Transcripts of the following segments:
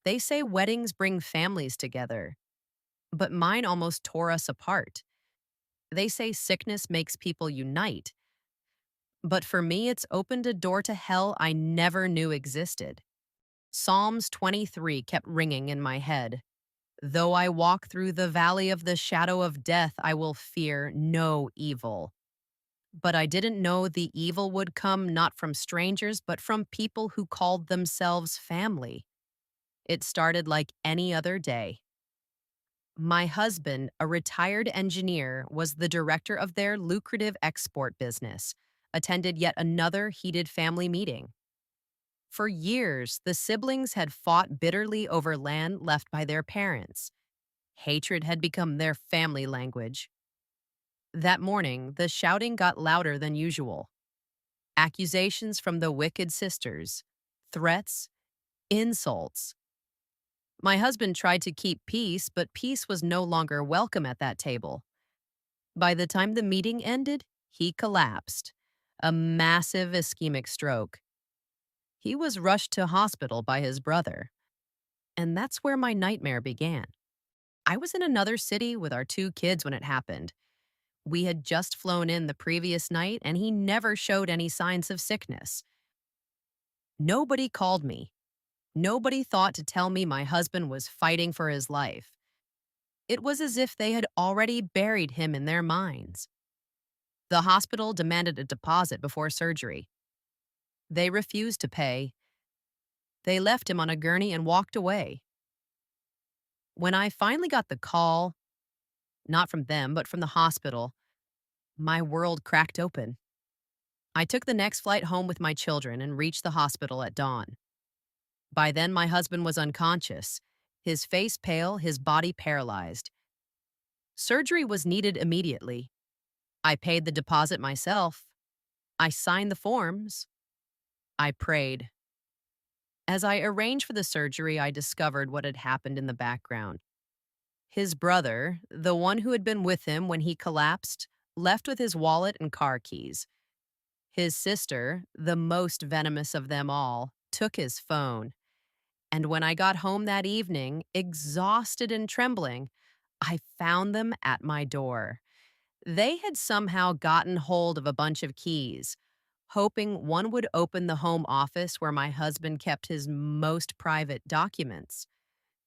They say weddings bring families together, but mine almost tore us apart. They say sickness makes people unite, but for me, it's opened a door to hell I never knew existed. Psalms 23 kept ringing in my head. Though I walk through the valley of the shadow of death, I will fear no evil. But I didn't know the evil would come not from strangers, but from people who called themselves family. It started like any other day. My husband, a retired engineer, was the director of their lucrative export business, attended yet another heated family meeting. For years, the siblings had fought bitterly over land left by their parents. Hatred had become their family language. That morning, the shouting got louder than usual. Accusations from the wicked sisters, threats, insults. My husband tried to keep peace, but peace was no longer welcome at that table. By the time the meeting ended, he collapsed. A massive ischemic stroke. He was rushed to hospital by his brother. And that's where my nightmare began. I was in another city with our two kids when it happened. We had just flown in the previous night, and he never showed any signs of sickness. Nobody called me. Nobody thought to tell me my husband was fighting for his life. It was as if they had already buried him in their minds. The hospital demanded a deposit before surgery. They refused to pay. They left him on a gurney and walked away. When I finally got the call, not from them, but from the hospital, my world cracked open. I took the next flight home with my children and reached the hospital at dawn. By then, my husband was unconscious, his face pale, his body paralyzed. Surgery was needed immediately. I paid the deposit myself. I signed the forms. I prayed. As I arranged for the surgery, I discovered what had happened in the background. His brother, the one who had been with him when he collapsed, left with his wallet and car keys. His sister, the most venomous of them all, took his phone. And when I got home that evening, exhausted and trembling, I found them at my door. They had somehow gotten hold of a bunch of keys, hoping one would open the home office where my husband kept his most private documents.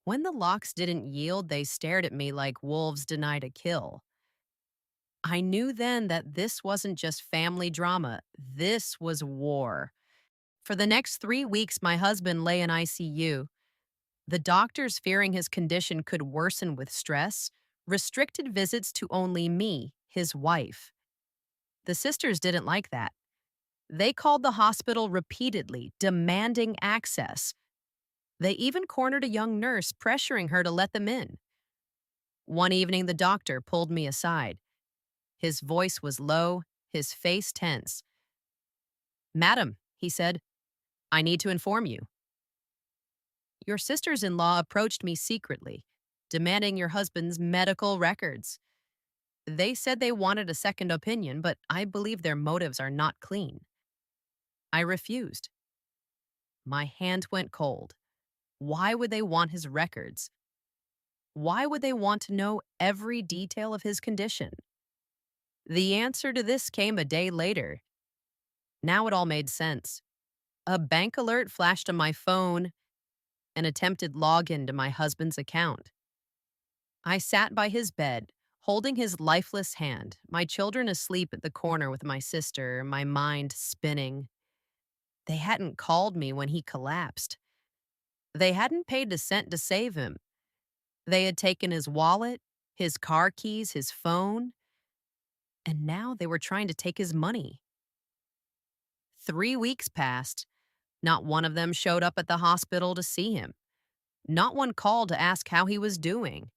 When the locks didn't yield, they stared at me like wolves denied a kill. I knew then that this wasn't just family drama, this was war. For the next 3 weeks, my husband lay in ICU. The doctors, fearing his condition could worsen with stress, restricted visits to only me, his wife. The sisters didn't like that. They called the hospital repeatedly, demanding access. They even cornered a young nurse, pressuring her to let them in. One evening, the doctor pulled me aside. His voice was low, his face tense. "Madam," he said, "I need to inform you. Your sisters-in-law approached me secretly, demanding your husband's medical records. They said they wanted a second opinion, but I believe their motives are not clean." I refused. My hand went cold. Why would they want his records? Why would they want to know every detail of his condition? The answer to this came a day later. Now it all made sense. A bank alert flashed on my phone, an attempted login to my husband's account. I sat by his bed, holding his lifeless hand, my children asleep at the corner with my sister, my mind spinning. They hadn't called me when he collapsed. They hadn't paid a cent to save him. They had taken his wallet, his car keys, his phone, and now they were trying to take his money. 3 weeks passed. Not one of them showed up at the hospital to see him. Not one called to ask how he was doing.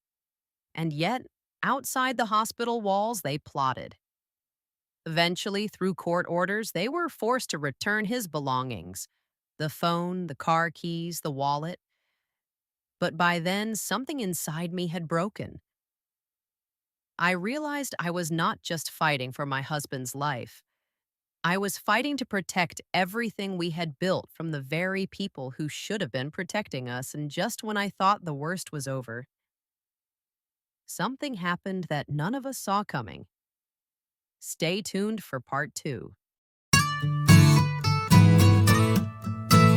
And yet, outside the hospital walls, they plotted. Eventually, through court orders, they were forced to return his belongings: the phone, the car keys, the wallet. But by then, something inside me had broken. I realized I was not just fighting for my husband's life. I was fighting to protect everything we had built from the very people who should have been protecting us, and just when I thought the worst was over, something happened that none of us saw coming. Stay tuned for part 2.